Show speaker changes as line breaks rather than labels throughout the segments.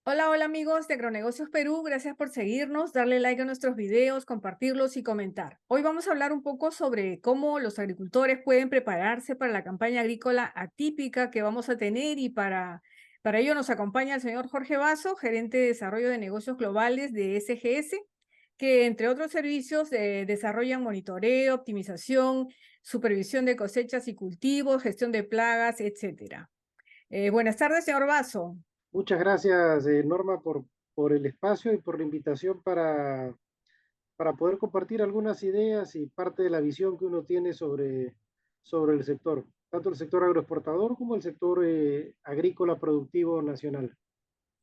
Hola, hola amigos de Agronegocios Perú, gracias por seguirnos, darle like a nuestros videos, compartirlos y comentar. Hoy vamos a hablar un poco sobre cómo los agricultores pueden prepararse para la campaña agrícola atípica que vamos a tener y para ello nos acompaña el señor Jorge Vaso, gerente de desarrollo de negocios globales de SGS, que entre otros servicios desarrollan monitoreo, optimización, supervisión de cosechas y cultivos, gestión de plagas, etcétera. Buenas tardes, señor Vaso.
Muchas gracias, Norma, por el espacio y por la invitación para poder compartir algunas ideas y parte de la visión que uno tiene sobre el sector, tanto el sector agroexportador como el sector agrícola productivo nacional.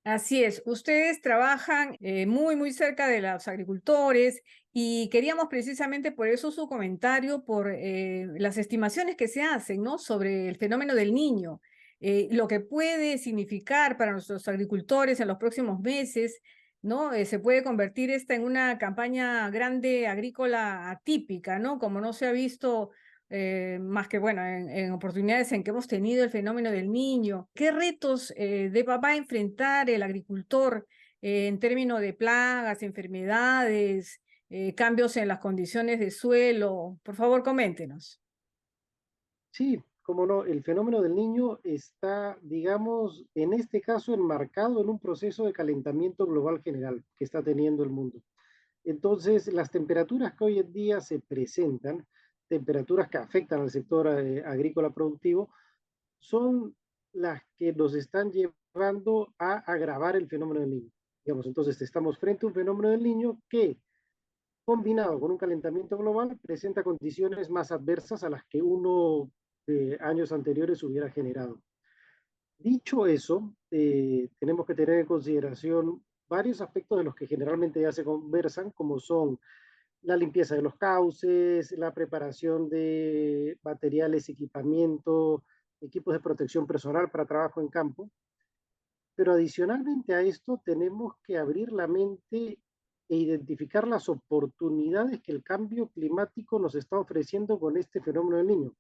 Así es, ustedes trabajan muy cerca de los agricultores y queríamos precisamente por eso su comentario, por las estimaciones que se hacen, ¿no? Sobre el fenómeno del niño, lo que puede significar para nuestros agricultores en los próximos meses, ¿no? Se puede convertir esta en una campaña grande agrícola atípica, ¿no? Como no se ha visto más que, bueno, en oportunidades en que hemos tenido el fenómeno del niño. ¿Qué retos va a enfrentar el agricultor en términos de plagas, enfermedades, cambios en las condiciones de suelo? Por favor, coméntenos.
Sí, como no, el fenómeno del niño está, digamos, en este caso enmarcado en un proceso de calentamiento global general que está teniendo el mundo. Entonces, las temperaturas que hoy en día se presentan, temperaturas que afectan al sector agrícola productivo, son las que nos están llevando a agravar el fenómeno del niño. Digamos, entonces estamos frente a un fenómeno del niño que, combinado con un calentamiento global, presenta condiciones más adversas a las que uno de años anteriores hubiera generado. Dicho eso, tenemos que tener en consideración varios aspectos de los que generalmente ya se conversan, como son la limpieza de los cauces, la preparación de materiales, equipamiento, equipos de protección personal para trabajo en campo. Pero adicionalmente a esto tenemos que abrir la mente e identificar las oportunidades que el cambio climático nos está ofreciendo con este fenómeno del niño.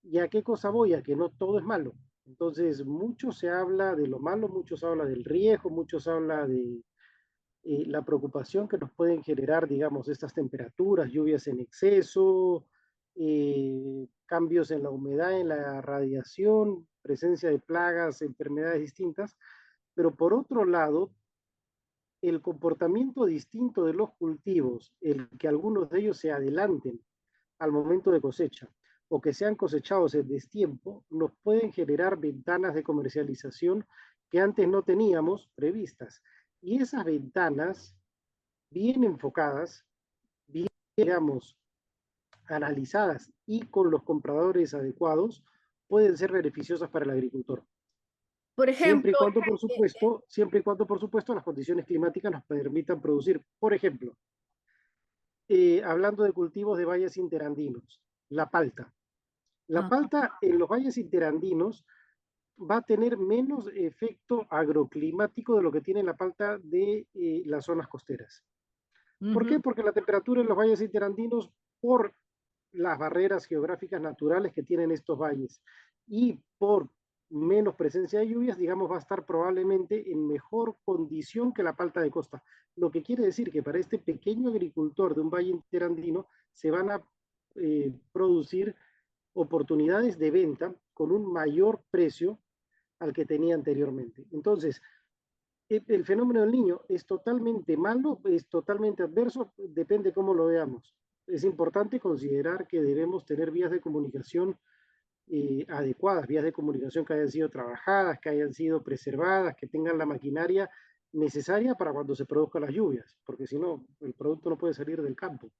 ¿Y a qué cosa voy? A que no todo es malo. Entonces, mucho se habla de lo malo, mucho se habla del riesgo, mucho se habla de la preocupación que nos pueden generar, digamos, estas temperaturas, lluvias en exceso, cambios en la humedad, en la radiación, presencia de plagas, enfermedades distintas. Pero por otro lado, el comportamiento distinto de los cultivos, el que algunos de ellos se adelanten al momento de cosecha o que sean cosechados en destiempo, nos pueden generar ventanas de comercialización que antes no teníamos previstas. Y esas ventanas, bien enfocadas, bien, digamos, analizadas y con los compradores adecuados, pueden ser beneficiosas para el agricultor.
Por ejemplo,
Siempre y cuando, por supuesto, las condiciones climáticas nos permitan producir. Por ejemplo, hablando de cultivos de valles interandinos, la palta. La
ah,
palta en los valles interandinos va a tener menos efecto agroclimático de lo que tiene la palta de las zonas costeras. ¿Por
ujú.
qué? Porque la temperatura en los valles interandinos, por las barreras geográficas naturales que tienen estos valles y por menos presencia de lluvias, digamos, va a estar probablemente en mejor condición que la palta de costa. Lo que quiere decir que para este pequeño agricultor de un valle interandino se van a producir oportunidades de venta con un mayor precio al que tenía anteriormente. Entonces, el fenómeno del niño es totalmente malo, es totalmente adverso, depende cómo lo veamos. Es importante considerar que debemos tener vías de comunicación adecuadas, vías de comunicación que hayan sido trabajadas, que hayan sido preservadas, que tengan la maquinaria necesaria para cuando se produzcan las lluvias, porque si no, el producto no puede salir del campo.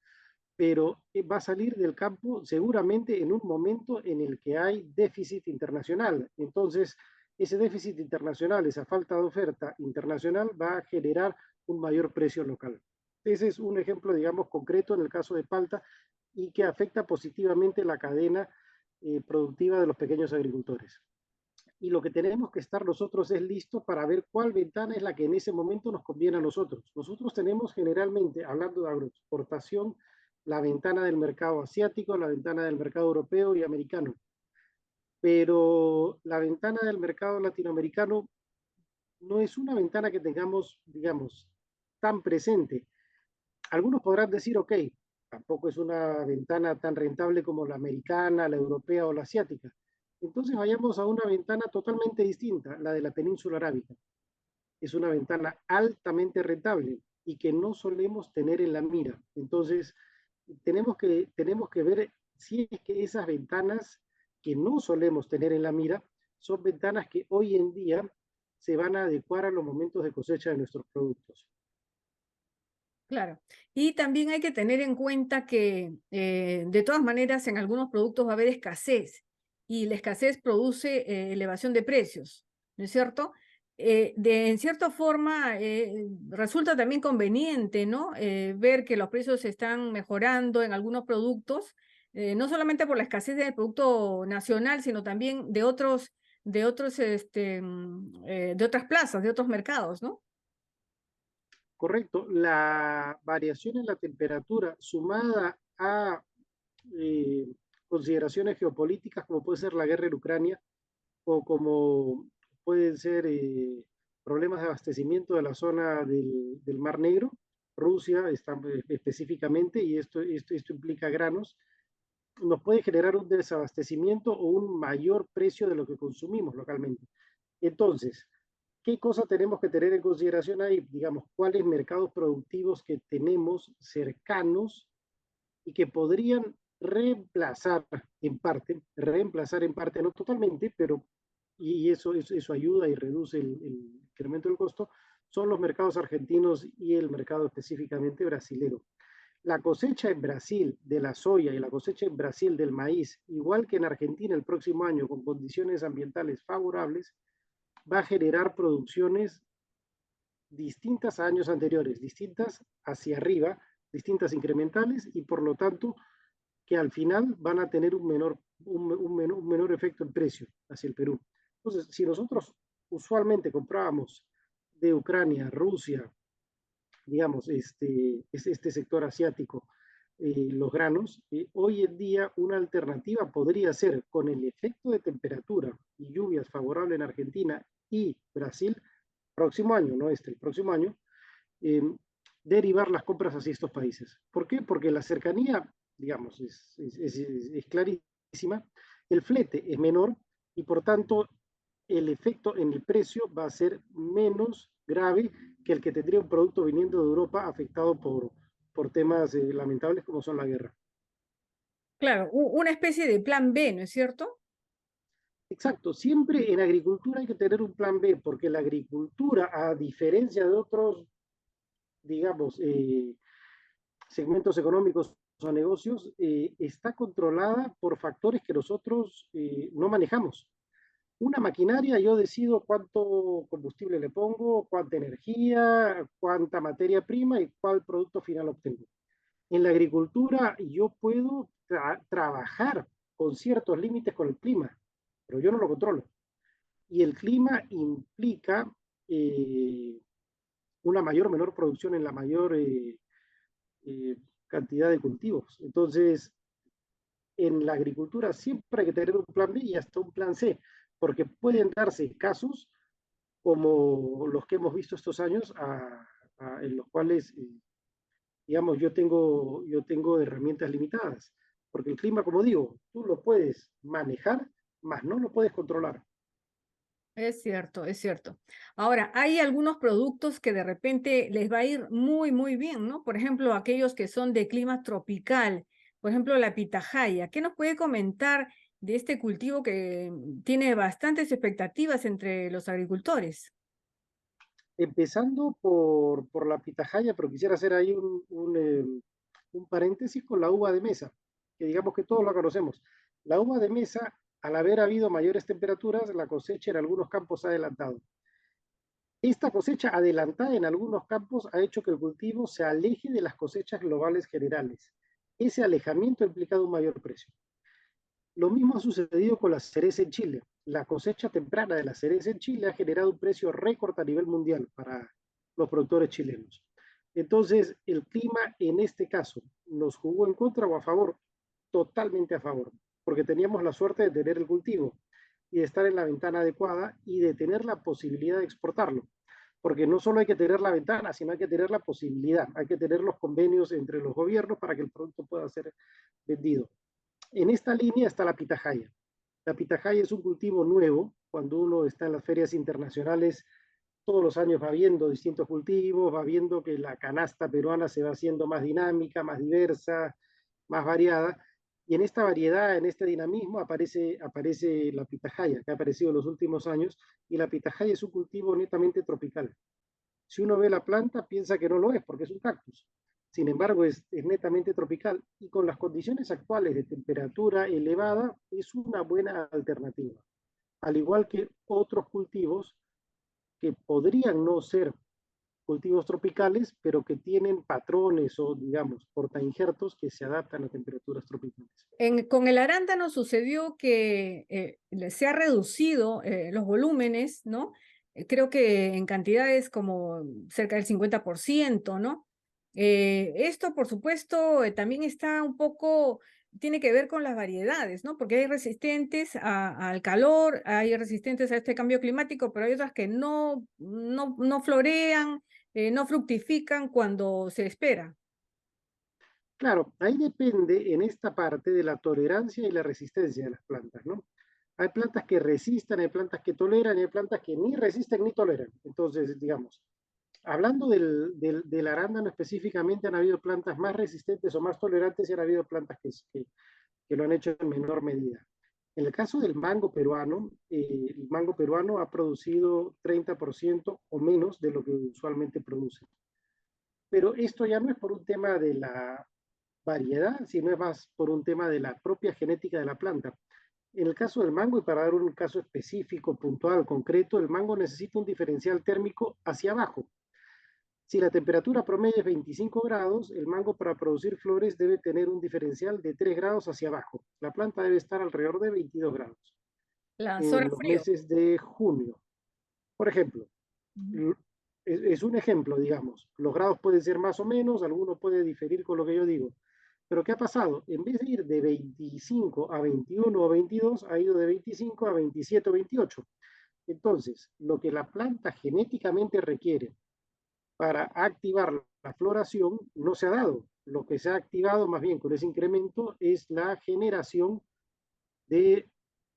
Pero va a salir del campo seguramente en un momento en el que hay déficit internacional. Entonces, ese déficit internacional, esa falta de oferta internacional va a generar un mayor precio local. Ese es un ejemplo, digamos, concreto en el caso de palta y que afecta positivamente la cadena productiva de los pequeños agricultores. Y lo que tenemos que estar nosotros es listos para ver cuál ventana es la que en ese momento nos conviene a nosotros. Nosotros tenemos generalmente, hablando de agroexportación, la ventana del mercado asiático, la ventana del mercado europeo y americano. Pero la ventana del mercado latinoamericano no es una ventana que tengamos, digamos, tan presente. Algunos podrán decir, ok, tampoco es una ventana tan rentable como la americana, la europea o la asiática. Entonces vayamos a una ventana totalmente distinta, la de la península arábica. Es una ventana altamente rentable y que no solemos tener en la mira. Entonces, tenemos que ver si es que esas ventanas que no solemos tener en la mira son ventanas que hoy en día se van a adecuar a los momentos de cosecha de nuestros productos.
Claro. Y también hay que tener en cuenta que de todas maneras en algunos productos va a haber escasez y la escasez produce elevación de precios, ¿no es cierto? En cierta forma resulta también conveniente, ¿no? Ver que los precios se están mejorando en algunos productos, no solamente por la escasez del producto nacional, sino también de otras plazas, de otros mercados, ¿no?
Correcto, la variación en la temperatura sumada a eh, consideraciones geopolíticas como puede ser la guerra en Ucrania o como pueden ser problemas de abastecimiento de la zona del Mar Negro, Rusia está, específicamente, y esto implica granos, nos puede generar un desabastecimiento o un mayor precio de lo que consumimos localmente. Entonces, ¿qué cosa tenemos que tener en consideración ahí? Digamos, ¿cuáles mercados productivos que tenemos cercanos y que podrían reemplazar en parte, no totalmente, pero y eso ayuda y reduce el incremento del costo, son los mercados argentinos y el mercado específicamente brasilero. La cosecha en Brasil de la soya y la cosecha en Brasil del maíz, igual que en Argentina el próximo año con condiciones ambientales favorables, va a generar producciones distintas a años anteriores, distintas hacia arriba, distintas incrementales y por lo tanto que al final van a tener un menor efecto en precio hacia el Perú. Entonces, si nosotros usualmente comprábamos de Ucrania, Rusia, digamos, este sector asiático, los granos, hoy en día una alternativa podría ser, con el efecto de temperatura y lluvias favorables en Argentina y Brasil, próximo año, no el próximo año, eh, derivar las compras hacia estos países. ¿Por qué? Porque la cercanía, digamos, es clarísima, el flete es menor y por tanto el efecto en el precio va a ser menos grave que el que tendría un producto viniendo de Europa afectado por temas lamentables como son la guerra.
Claro, una especie de plan B, ¿no es cierto?
Exacto, siempre en agricultura hay que tener un plan B, porque la agricultura, a diferencia de otros, digamos, segmentos económicos o negocios, está controlada por factores que nosotros no manejamos. Una maquinaria, yo decido cuánto combustible le pongo, cuánta energía, cuánta materia prima y cuál producto final obtengo. En la agricultura yo puedo trabajar con ciertos límites con el clima, pero yo no lo controlo. Y el clima implica eh, una mayor o menor producción en la mayor eh, cantidad de cultivos. Entonces, en la agricultura siempre hay que tener un plan B y hasta un plan C, porque pueden darse casos como los que hemos visto estos años, en los cuales, digamos, yo tengo herramientas limitadas, porque el clima, como digo, tú lo puedes manejar, mas no lo puedes controlar.
Es cierto, es cierto. Ahora, hay algunos productos que de repente les va a ir muy, muy bien, ¿no? Por ejemplo, aquellos que son de clima tropical, por ejemplo, la pitahaya. ¿Qué nos puede comentar de este cultivo que tiene bastantes expectativas entre los agricultores?
Empezando por la pitahaya, pero quisiera hacer ahí un paréntesis con la uva de mesa, que digamos que todos la conocemos. La uva de mesa, al haber habido mayores temperaturas, la cosecha en algunos campos ha adelantado. Esta cosecha adelantada en algunos campos ha hecho que el cultivo se aleje de las cosechas globales generales. Ese alejamiento ha implicado un mayor precio. Lo mismo ha sucedido con la cereza en Chile. La cosecha temprana de la cereza en Chile ha generado un precio récord a nivel mundial para los productores chilenos. Entonces, el clima en este caso nos jugó en contra o a favor, totalmente a favor, porque teníamos la suerte de tener el cultivo. y de estar en la ventana adecuada y de tener la posibilidad de exportarlo. Porque no solo hay que tener la ventana, sino hay que tener la posibilidad, hay que tener los convenios entre los gobiernos para que el producto pueda ser vendido. En esta línea está la pitahaya. La pitahaya es un cultivo nuevo. Cuando uno está en las ferias internacionales, todos los años va viendo distintos cultivos, va viendo que la canasta peruana se va haciendo más dinámica, más diversa, más variada. Y en esta variedad, en este dinamismo, aparece la pitahaya, que ha aparecido en los últimos años, y la pitahaya es un cultivo netamente tropical. Si uno ve la planta, piensa que no lo es, porque es un cactus. Sin embargo, es netamente tropical y con las condiciones actuales de temperatura elevada es una buena alternativa. Al igual que otros cultivos que podrían no ser cultivos tropicales, pero que tienen patrones o, digamos, portainjertos que se adaptan a temperaturas tropicales.
Con el arándano sucedió que se ha reducido los volúmenes, ¿no? Creo que en cantidades como cerca del 50%, ¿no? Esto, por supuesto, también está un poco, tiene que ver con las variedades, ¿no? Porque hay resistentes al calor, hay resistentes a este cambio climático, pero hay otras que no florean, no fructifican cuando se espera.
Claro, ahí depende en esta parte de la tolerancia y la resistencia de las plantas, ¿no? Hay plantas que resisten, hay plantas que toleran y hay plantas que ni resisten ni toleran. Entonces, digamos, hablando del arándano específicamente, han habido plantas más resistentes o más tolerantes y han habido plantas que lo han hecho en menor medida. En el caso del mango peruano, el mango peruano ha producido 30% o menos de lo que usualmente produce. Pero esto ya no es por un tema de la variedad, sino es más por un tema de la propia genética de la planta. En el caso del mango, y para dar un caso específico, puntual, concreto, el mango necesita un diferencial térmico hacia abajo. Si la temperatura promedio es 25 grados, el mango para producir flores debe tener un diferencial de 3 grados hacia abajo. La planta debe estar alrededor de 22 grados
Las
en
horas
los
frío.
meses de junio. Por ejemplo,
Ujú.
es un ejemplo, digamos. Los grados pueden ser más o menos, alguno puede diferir con lo que yo digo. Pero ¿qué ha pasado? En vez de ir de 25 a 21 o 22, ha ido de 25 a 27 o 28. Entonces, lo que la planta genéticamente requiere para activar la floración no se ha dado. Lo que se ha activado más bien con ese incremento es la generación de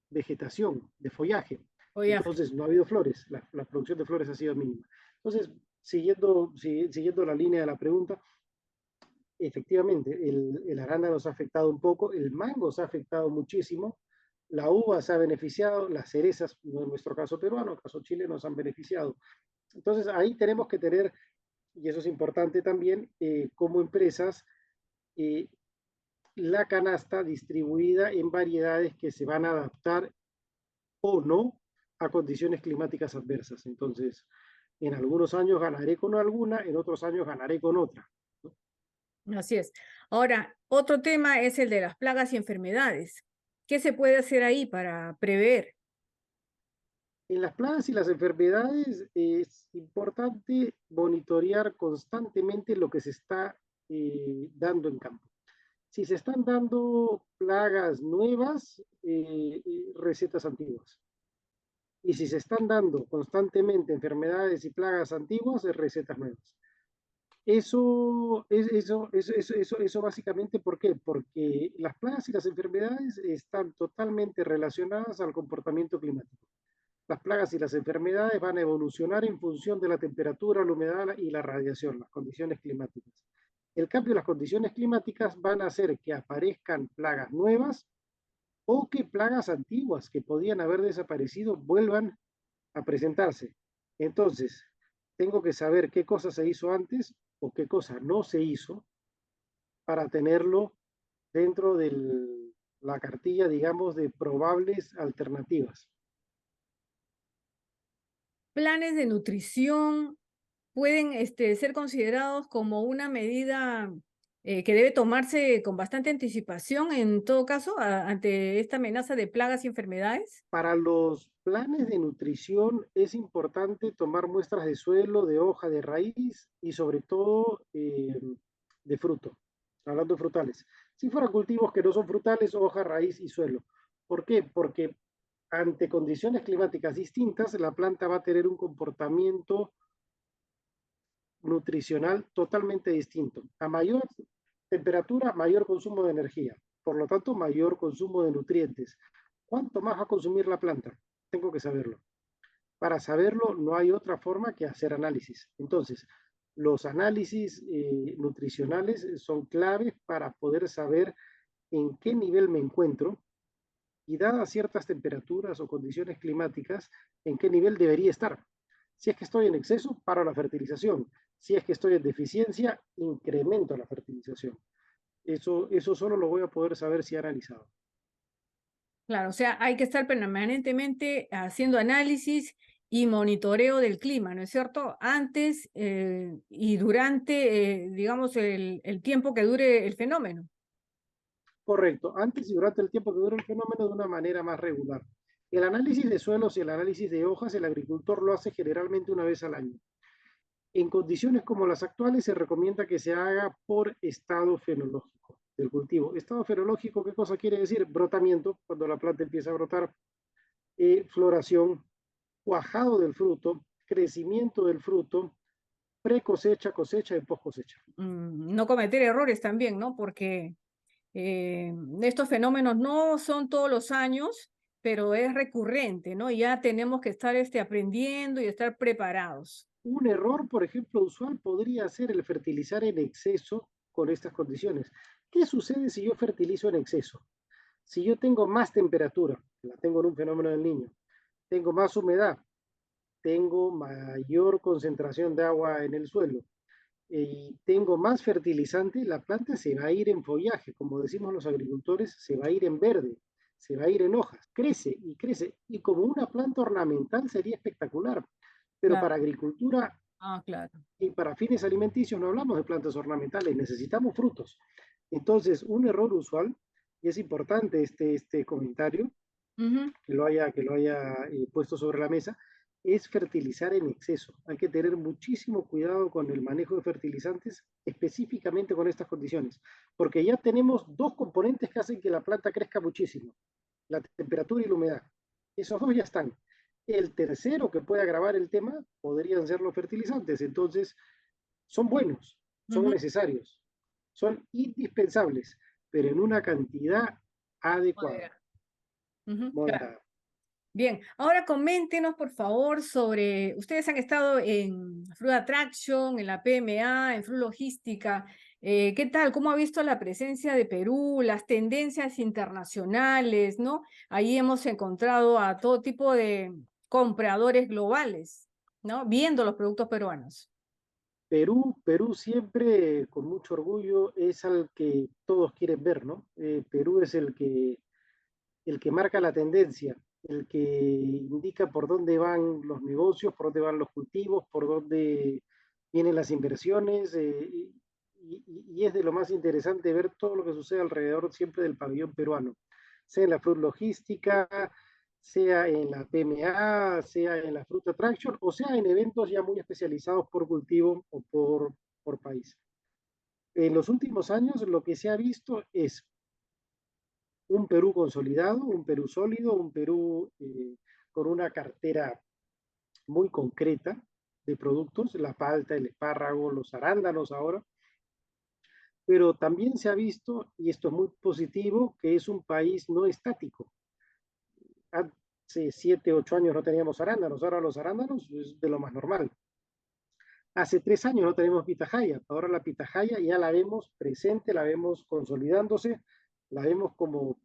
vegetación, de follaje.
Oye,
Entonces no ha habido flores, la producción de flores ha sido mínima. Entonces, siguiendo la línea de la pregunta, efectivamente, el arándano se ha afectado un poco, el mango se ha afectado muchísimo, la uva se ha beneficiado, las cerezas, no en nuestro caso peruano, en el caso chileno, se han beneficiado. Entonces ahí tenemos que tener, y eso es importante también, como empresas, eh, la canasta distribuida en variedades que se van a adaptar o no a condiciones climáticas adversas. Entonces, en algunos años ganaré con alguna, en otros años ganaré con otra.
así es. Ahora, otro tema es el de las plagas y enfermedades. ¿Qué se puede hacer ahí para prever?
En las plagas y las enfermedades es importante monitorear constantemente lo que se está dando en campo. Si se están dando plagas nuevas, recetas antiguas. Y si se están dando constantemente enfermedades y plagas antiguas, recetas nuevas. Eso básicamente, ¿por qué? Porque las plagas y las enfermedades están totalmente relacionadas al comportamiento climático. Las plagas y las enfermedades van a evolucionar en función de la temperatura, la humedad y la radiación, las condiciones climáticas. El cambio de las condiciones climáticas van a hacer que aparezcan plagas nuevas o que plagas antiguas que podían haber desaparecido vuelvan a presentarse. Entonces, tengo que saber qué cosa se hizo antes o qué cosa no se hizo para tenerlo dentro de la cartilla, digamos, de probables alternativas.
¿Planes de nutrición pueden ser considerados como una medida que debe tomarse con bastante anticipación en todo caso ante esta amenaza de plagas y enfermedades?
Para los planes de nutrición es importante tomar muestras de suelo, de hoja, de raíz y sobre todo de fruto, hablando de frutales. Si fueran cultivos que no son frutales, hoja, raíz y suelo. ¿Por qué? Porque ante condiciones climáticas distintas, la planta va a tener un comportamiento nutricional totalmente distinto. A mayor temperatura, mayor consumo de energía. Por lo tanto, mayor consumo de nutrientes. ¿Cuánto más va a consumir la planta? Tengo que saberlo. Para saberlo, no hay otra forma que hacer análisis. Entonces, los análisis nutricionales son claves para poder saber en qué nivel me encuentro y dadas ciertas temperaturas o condiciones climáticas, en qué nivel debería estar. Si es que estoy en exceso, paro la fertilización. Si es que estoy en deficiencia, incremento la fertilización. Eso solo lo voy a poder saber si he analizado.
Claro, o sea, hay que estar permanentemente haciendo análisis y monitoreo del clima, ¿no es cierto? Antes y durante, digamos, el tiempo que dure el fenómeno.
Correcto, antes y durante el tiempo que dura el fenómeno de una manera más regular. El análisis de suelos y el análisis de hojas, el agricultor lo hace generalmente una vez al año. En condiciones como las actuales se recomienda que se haga por estado fenológico del cultivo. Estado fenológico, ¿qué cosa quiere decir? Brotamiento, cuando la planta empieza a brotar, floración, cuajado del fruto, crecimiento del fruto, pre cosecha, cosecha y post cosecha.
No cometer errores también, ¿no? Porque estos fenómenos no son todos los años, pero es recurrente, ¿no? Y ya tenemos que estar aprendiendo y estar preparados.
Un error, por ejemplo, usual podría ser el fertilizar en exceso con estas condiciones. ¿Qué sucede si yo fertilizo en exceso? Si yo tengo más temperatura, la tengo en un fenómeno del niño, tengo más humedad, tengo mayor concentración de agua en el suelo y tengo más fertilizante, la planta se va a ir en follaje, como decimos los agricultores, se va a ir en verde, se va a ir en hojas, crece y como una planta ornamental sería espectacular, pero
Claro.
para agricultura
Ah, claro.
y para fines alimenticios no hablamos de plantas ornamentales, necesitamos frutos. Entonces, un error usual, y es importante este comentario,
Ujú.
que lo haya puesto sobre la mesa, es fertilizar en exceso. Hay que tener muchísimo cuidado con el manejo de fertilizantes, específicamente con estas condiciones, porque ya tenemos dos componentes que hacen que la planta crezca muchísimo, la temperatura y la humedad. Esos dos ya están. El tercero que puede agravar el tema podrían ser los fertilizantes. Entonces, son buenos, son
Ujú.
necesarios, son indispensables, pero en una cantidad adecuada,
Moderado. Ujú. Claro.
moderada.
Bien, ahora coméntenos por favor sobre, ustedes han estado en Fruit Attraction, en la PMA, en Fruit Logística, ¿qué tal? ¿Cómo ha visto la presencia de Perú, las tendencias internacionales, ¿no? Ahí hemos encontrado a todo tipo de compradores globales, ¿no? Viendo los productos peruanos.
Perú siempre con mucho orgullo es al que todos quieren ver, ¿no? Perú es el que marca la tendencia, el que indica por dónde van los negocios, por dónde van los cultivos, por dónde vienen las inversiones, y es de lo más interesante ver todo lo que sucede alrededor siempre del pabellón peruano, sea en la Fruit Logística, sea en la PMA, sea en la Fruit Attraction, o sea en eventos ya muy especializados por cultivo o por país. En los últimos años lo que se ha visto es un Perú consolidado, un Perú sólido, un Perú con una cartera muy concreta de productos, la palta, el espárrago, los arándanos ahora, pero también se ha visto, y esto es muy positivo, que es un país no estático. Hace 7, 8 años no teníamos arándanos, ahora los arándanos es de lo más normal. Hace 3 años no tenemos pitahaya, ahora la pitahaya ya la vemos presente, la vemos consolidándose, la vemos como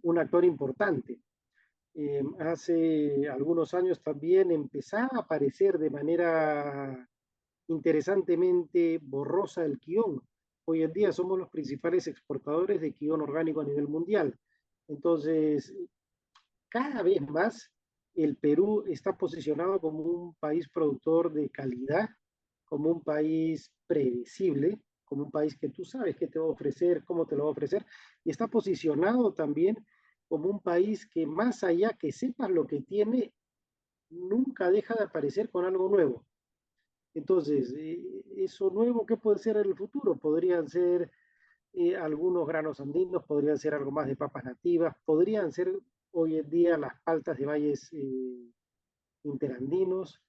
un actor importante. Hace algunos años también empezaba a aparecer de manera interesantemente borrosa el quión. Hoy en día somos los principales exportadores de quión orgánico a nivel mundial. Entonces, cada vez más el Perú está posicionado como un país productor de calidad, como un país predecible, como un país que tú sabes qué te va a ofrecer, cómo te lo va a ofrecer, y está posicionado también como un país que más allá que sepas lo que tiene, nunca deja de aparecer con algo nuevo. Entonces, eso nuevo, ¿qué puede ser en el futuro? Podrían ser algunos granos andinos, podrían ser algo más de papas nativas, podrían ser hoy en día las paltas de valles interandinos,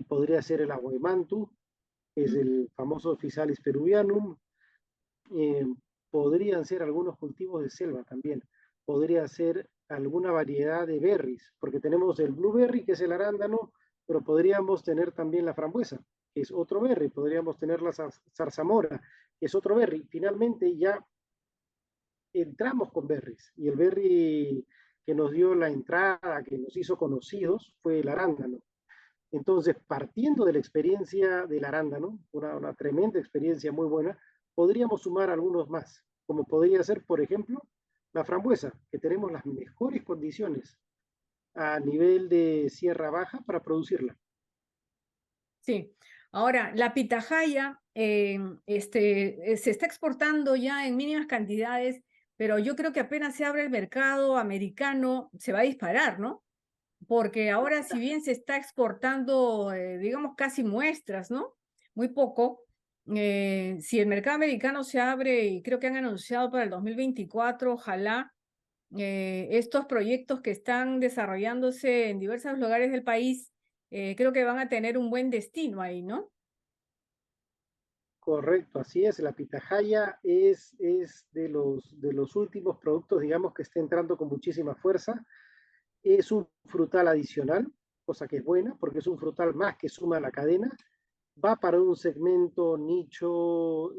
podría ser el aguaymantu, que es
Ujú.
el famoso Physalis peruvianum, eh, podrían ser algunos cultivos de selva también, podría ser alguna variedad de berries, porque tenemos el blueberry, que es el arándano, pero podríamos tener también la frambuesa, que es otro berry, podríamos tener la zarzamora, que es otro berry. Finalmente ya entramos con berries, y el berry que nos dio la entrada, que nos hizo conocidos, fue el arándano. Entonces, partiendo de la experiencia del arándano, una tremenda experiencia muy buena, podríamos sumar algunos más, como podría ser, por ejemplo, la frambuesa, que tenemos las mejores condiciones a nivel de Sierra Baja para producirla.
Sí. Ahora, la pitahaya se está exportando ya en mínimas cantidades, pero yo creo que apenas se abre el mercado americano, se va a disparar, ¿no? Porque ahora, si bien se está exportando, digamos, casi muestras, ¿no? Muy poco. Si el mercado americano se abre, y creo que han anunciado para el 2024, ojalá estos proyectos que están desarrollándose en diversos lugares del país, creo que van a tener un buen destino ahí, ¿no?
Correcto, así es. La pitahaya es de los últimos productos, digamos, que está entrando con muchísima fuerza. Es un frutal adicional, cosa que es buena, porque es un frutal más que suma a la cadena. Va para un segmento nicho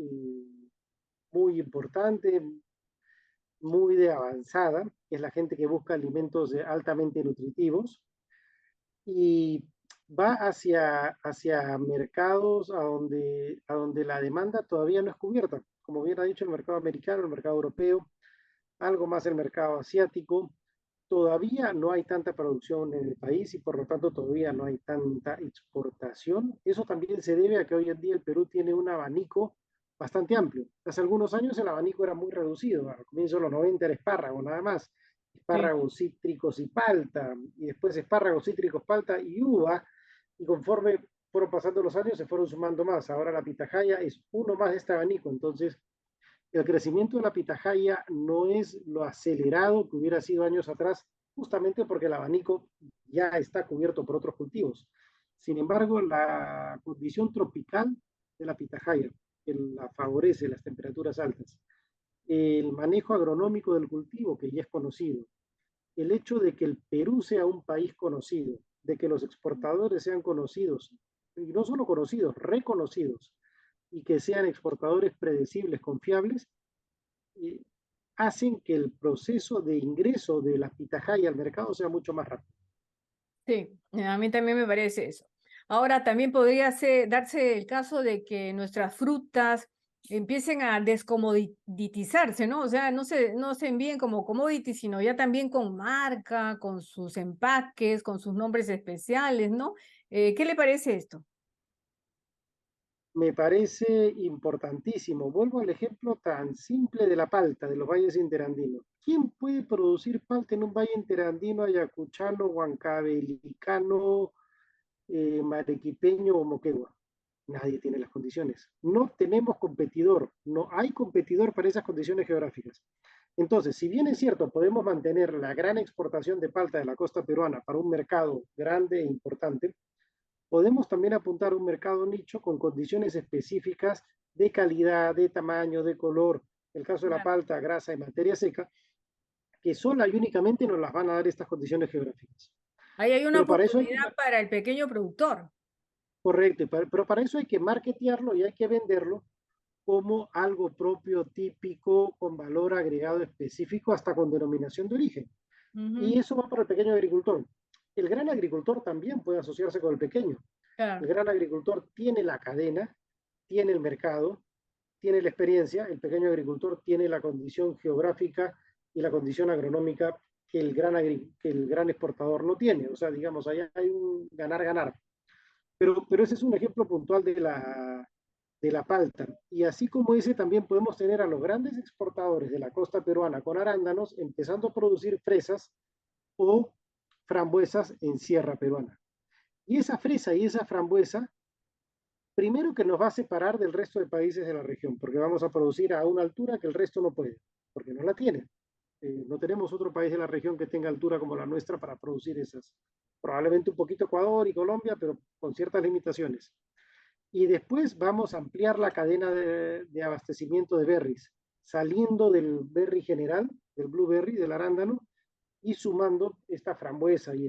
muy importante, muy de avanzada, que es la gente que busca alimentos altamente nutritivos, y va hacia mercados a donde la demanda todavía no es cubierta. Como bien ha dicho, el mercado americano, el mercado europeo, algo más el mercado asiático. Todavía no hay tanta producción en el país y por lo tanto todavía no hay tanta exportación. Eso también se debe a que hoy en día el Perú tiene un abanico bastante amplio. Hace algunos años el abanico era muy reducido, al comienzo de los 90 era espárrago nada más,
Sí.
espárragos, cítricos y palta, y después espárragos, cítricos, palta y uva, y conforme fueron pasando los años se fueron sumando más. Ahora la pitahaya es uno más de este abanico, entonces el crecimiento de la pitahaya no es lo acelerado que hubiera sido años atrás, justamente porque el abanico ya está cubierto por otros cultivos. Sin embargo, la condición tropical de la pitahaya, que la favorece las temperaturas altas, el manejo agronómico del cultivo, que ya es conocido, el hecho de que el Perú sea un país conocido, de que los exportadores sean conocidos, y no solo conocidos, reconocidos, y que sean exportadores predecibles, confiables, eh, hacen que el proceso de ingreso de la pitahaya al mercado sea mucho más rápido.
Sí, a mí también me parece eso. Ahora, también darse el caso de que nuestras frutas empiecen a descomoditizarse, ¿no? O sea, no se envíen como commodities, sino ya también con marca, con sus empaques, con sus nombres especiales, ¿no? ¿Qué le parece esto?
Me parece importantísimo. Vuelvo al ejemplo tan simple de la palta de los valles interandinos. ¿Quién puede producir palta en un valle interandino, ayacuchano, huancabelicano, marequipeño o moquegua? Nadie tiene las condiciones. No tenemos competidor, no hay competidor para esas condiciones geográficas. Entonces, si bien es cierto, podemos mantener la gran exportación de palta de la costa peruana para un mercado grande e importante, podemos también apuntar a un mercado nicho con condiciones específicas de calidad, de tamaño, de color, el caso de la
Claro.
palta, grasa y materia seca, que sola y únicamente nos las van a dar estas condiciones geográficas.
Ahí hay una
Pero para eso hay que,
oportunidad para el pequeño productor.
correcto, pero para eso hay que marketearlo y hay que venderlo como algo propio, típico, con valor agregado específico, hasta con denominación de origen.
Ujú.
Y eso va para el pequeño agricultor. El gran agricultor también puede asociarse con el pequeño. El
Claro.
gran agricultor tiene la cadena, tiene el mercado, tiene la experiencia, el pequeño agricultor tiene la condición geográfica y la condición agronómica que el gran exportador no tiene. O sea, digamos, ahí hay un ganar-ganar. Pero ese es un ejemplo puntual de la palta. Y así como ese, también podemos tener a los grandes exportadores de la costa peruana con arándanos empezando a producir fresas o frambuesas en sierra peruana. Y esa fresa y esa frambuesa, primero que nos va a separar del resto de países de la región, porque vamos a producir a una altura que el resto no puede, porque no la tiene. No tenemos otro país de la región que tenga altura como la nuestra para producir esas. Probablemente un poquito Ecuador y Colombia, pero con ciertas limitaciones. Y después vamos a ampliar la cadena de abastecimiento de berries, saliendo del berry general, del blueberry, del arándano, y sumando esta frambuesa y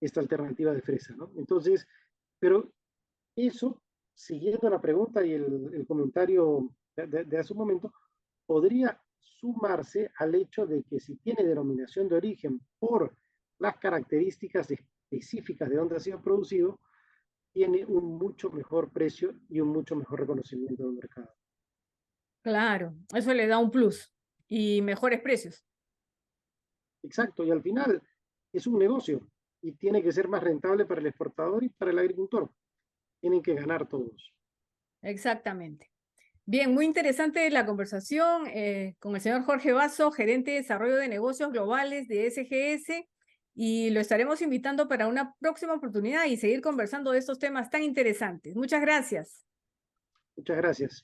esta alternativa de fresa, ¿no? Entonces, pero eso, siguiendo la pregunta y el comentario de hace un momento, podría sumarse al hecho de que si tiene denominación de origen por las características específicas de donde ha sido producido, tiene un mucho mejor precio y un mucho mejor reconocimiento del mercado.
Claro, eso le da un plus y mejores precios.
Exacto, y al final es un negocio y tiene que ser más rentable para el exportador y para el agricultor. Tienen que ganar todos.
Exactamente. Bien, muy interesante la conversación con el señor Jorge Basso, gerente de desarrollo de negocios globales de SGS, y lo estaremos invitando para una próxima oportunidad y seguir conversando de estos temas tan interesantes. Muchas gracias.
Muchas gracias.